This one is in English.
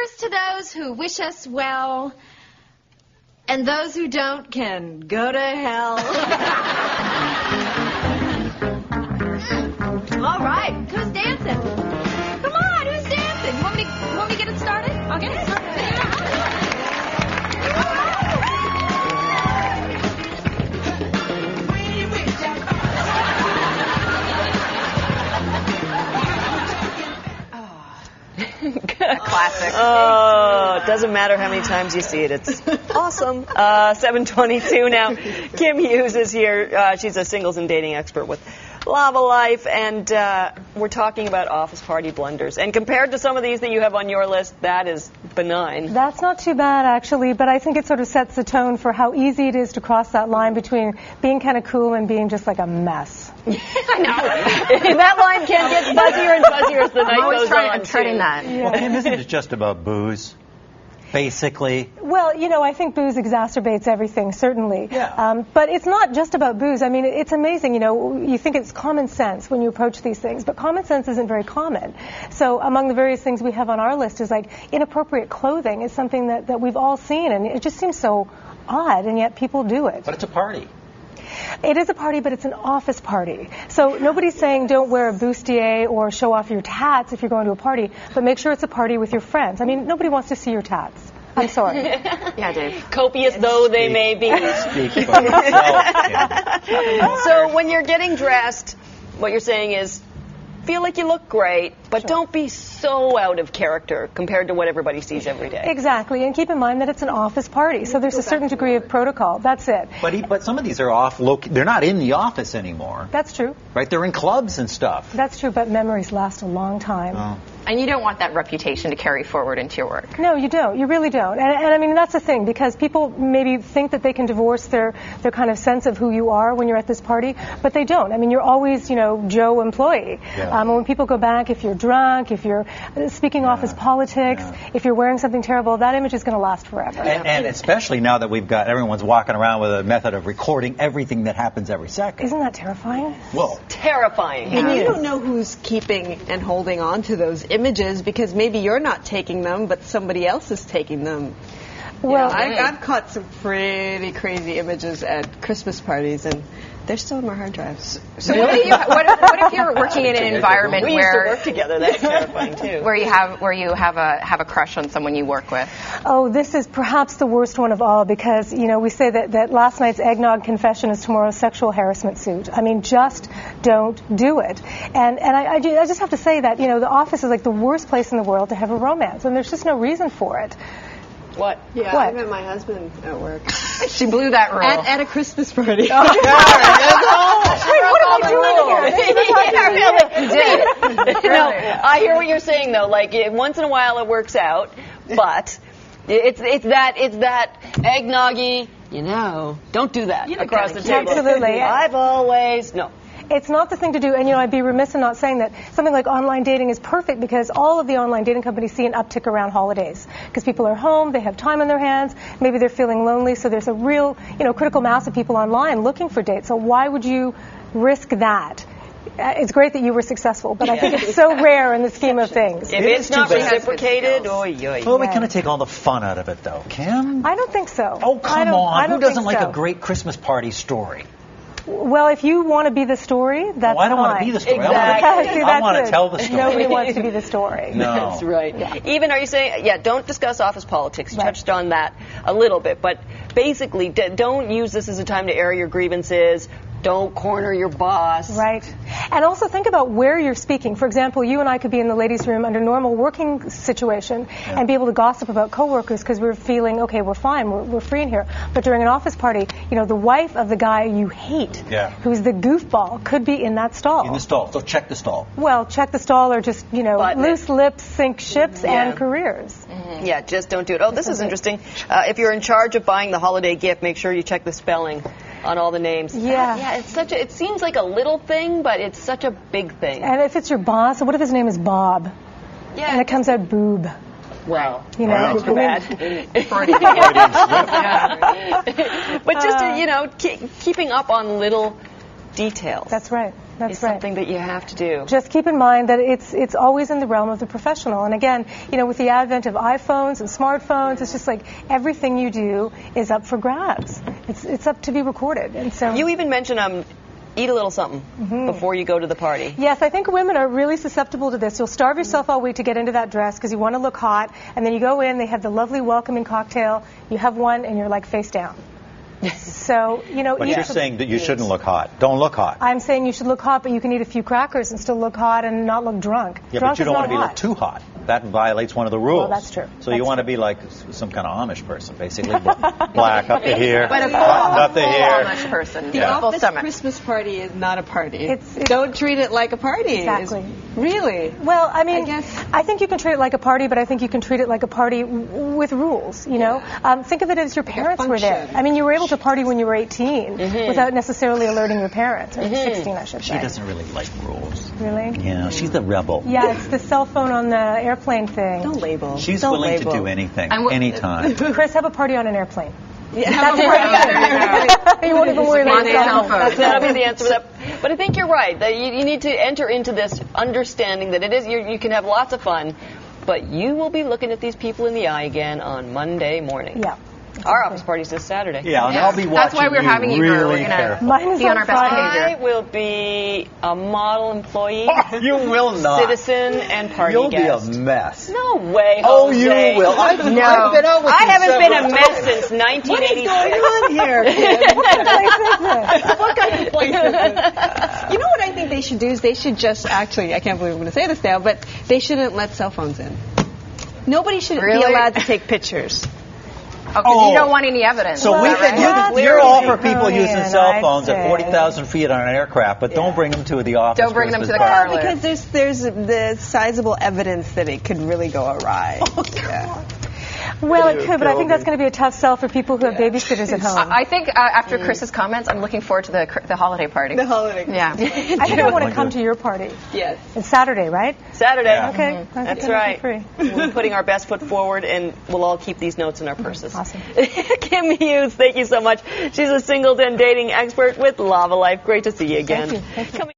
Here's to those who wish us well, and those who don't can go to hell. All right, who's dancing? Come on, who's dancing? You want me to get it started? I'll get it started. Classic. Oh, it doesn't matter how many times you see it. It's awesome. 7:22 now. Kim Hughes is here. She's a singles and dating expert with Lava Life, and we're talking about office party blunders. And compared to some of these that you have on your list, that is benign. That's not too bad, actually, but I think it sort of sets the tone for how easy it is to cross that line between being kind of cool and being just like a mess. I know. That line can get fuzzier and fuzzier as the night goes on. I'm treading that. Yeah. Well, Kim, isn't it just about booze, basically? Well, you know, I think booze exacerbates everything, certainly. Yeah. But it's not just about booze. I mean, it's amazing, you know, you think it's common sense when you approach these things, but common sense isn't very common. So among the various things we have on our list is like inappropriate clothing is something that we've all seen, and it just seems so odd, and yet people do it. But it's a party. It is a party, but it's an office party. So nobody's saying don't wear a bustier or show off your tats if you're going to a party, but make sure it's a party with your friends. I mean, nobody wants to see your tats. I'm sorry. Yeah, Dave. Copious though they may be. Speak for yourself, Kim. So when you're getting dressed, what you're saying is, feel like you look great, but don't be so out of character compared to what everybody sees every day. Exactly, and keep in mind that it's an office party, so there's a certain degree of protocol. That's it. But some of these are off. They're not in the office anymore, That's true. right? They're in clubs and stuff. That's true, but memories last a long time. Oh. And you don't want that reputation to carry forward into your work. No, you don't. You really don't. And I mean, that's the thing, because people maybe think that they can divorce their kind of sense of who you are when you're at this party, but they don't. I mean, you're always, you know, Joe employee. Yeah. And when people go back, if you're drunk, if you're speaking office politics, if you're wearing something terrible, that image is going to last forever. And especially now that everyone's walking around with a method of recording everything that happens every second. Isn't that terrifying? Well, Terrifying. And you don't know who's keeping and holding on to those images because maybe you're not taking them, but somebody else is taking them. Well, I've caught some pretty crazy images at Christmas parties, and they're still in my hard drives. So what if you're working in an environment We used to where work together. That's terrifying too. where you have a crush on someone you work with? oh, this is perhaps the worst one of all, because, you know, we say that last night's eggnog confession is tomorrow's sexual harassment suit. I mean, just don't do it. And I just have to say that, you know, the office is like the worst place in the world to have a romance, and there's just no reason for it. What? Yeah, What? I met my husband at work. She blew that rule. At a Christmas party. What am I doing here? No, I hear what you're saying though. Like once in a while it works out, but it's that eggnoggy. You know, don't do that across the table. Absolutely. I've always no. It's not the thing to do, and, you know, I'd be remiss in not saying that something like online dating is perfect because all of the online dating companies see an uptick around holidays because people are home, they have time on their hands, maybe they're feeling lonely, so there's a real, you know, critical mass of people online looking for dates. So why would you risk that? It's great that you were successful, but I think it's so rare in the scheme of things. If it's not reciprocated, oy. well, we kind of take all the fun out of it, though, Kim. I don't think so. Oh, come I on. don't Who doesn't think like so. a great Christmas party story? Well, if you want to be the story, that's I don't want to fine. be the story. Exactly. See, I that's want to it. tell the story. Nobody wants to be the story. No. That's right. Yeah. Even, are you saying, don't discuss office politics. You Right. touched on that a little bit. But basically, don't use this as a time to air your grievances. Don't corner your boss. Right. And also think about where you're speaking. For example, you and I could be in the ladies' room under normal working situation and be able to gossip about coworkers because we're feeling, okay, we're fine, we're free in here. But during an office party, you know, the wife of the guy you hate, who's the goofball, could be in that stall. In the stall. So check the stall. Well, check the stall or just, you know, Button loose lips sink ships Yeah. and careers. Mm-hmm. Yeah, just don't do it. Oh, this is interesting. If you're in charge of buying the holiday gift, make sure you check the spelling on all the names. Yeah. Yeah, it seems like a little thing, but it's such a big thing. And if it's your boss, what if his name is Bob? Yeah. And it comes out boob. Well, You know, too bad. But just, you know, keeping up on little details. That's right. That's is right. something that you have to do. Just keep in mind that it's always in the realm of the professional. And again, with the advent of iPhones and smartphones, it's just like everything you do is up for grabs. It's up to be recorded. And so You even mentioned eat a little something before you go to the party. Yes, I think women are really susceptible to this. You'll starve yourself all week to get into that dress because you want to look hot, and then you go in, they have the lovely welcoming cocktail, you have one, and you're like face down. So, But you're saying that you shouldn't look hot. Don't look hot. I'm saying you should look hot, but you can eat a few crackers and still look hot and not look drunk. Yeah, Drunk but you is don't not want to be hot. too hot. That violates one of the rules. Well, that's true. So That's you want to true. be like some kind of Amish person, basically. Black up to here, But a full up to here. Amish person. The Yeah. Full office stomach. Christmas party is not a party. It's- Don't treat it like a party. Exactly. Really? Well, I mean, I guess- I think you can treat it like a party, but I think you can treat it like a party with rules, Think of it as your parents were there. function. I mean, you were able to party when you were 18 without necessarily alerting your parents, or 16, I should say. She doesn't really like rules. Really? Yeah, she's the rebel. Yeah, it's the cell phone on the airplane thing. Don't label. She's Don't willing label. to do anything, And what- anytime. Chris, have a party on an airplane. Yeah. You won't even worry about On the your cell phone. phone. That'll be the answer for that. But I think you're right. That you need to enter into this understanding that it is you can have lots of fun, but you will be looking at these people in the eye again on Monday morning. Yeah. Our office party's this Saturday. Yeah, and I'll be watching That's why we're having you, girl. We're really gonna careful. Mine is be on on our best Friday. I behavior. will be a model employee, You will not. citizen, and party You'll guest. be a mess. No way, Oh, Jose. you will. I've been out with I you haven't been a several mess times. since 1986. on here? What kind of place is this? You know what I think they should do is they should just actually, I can't believe I'm going to say this now, but they shouldn't let cell phones in. Nobody should Really? be allowed to take pictures. Oh, 'cause Oh. you don't want any evidence. So is we that can, right? you're all for people Clearly using an cell phones at I'd say. 40,000 feet on an aircraft, but don't bring them to the office. Don't bring them to the Christmas car. party. Because there's the sizable evidence that it could really go awry. Yeah. Well, it could, but I think that's going to be a tough sell for people who have babysitters at home. I think after Chris's comments, I'm looking forward to the holiday party. The holiday. Yeah. I think I want to come to your party. Yes. It's Saturday, right? Saturday. Yeah. Okay. That's Okay, right. free. We're putting our best foot forward, and we'll all keep these notes in our purses. Awesome. Kim Hughes, thank you so much. She's a singles and dating expert with Lava Life. Great to see you again. Thank you. Thank you. Coming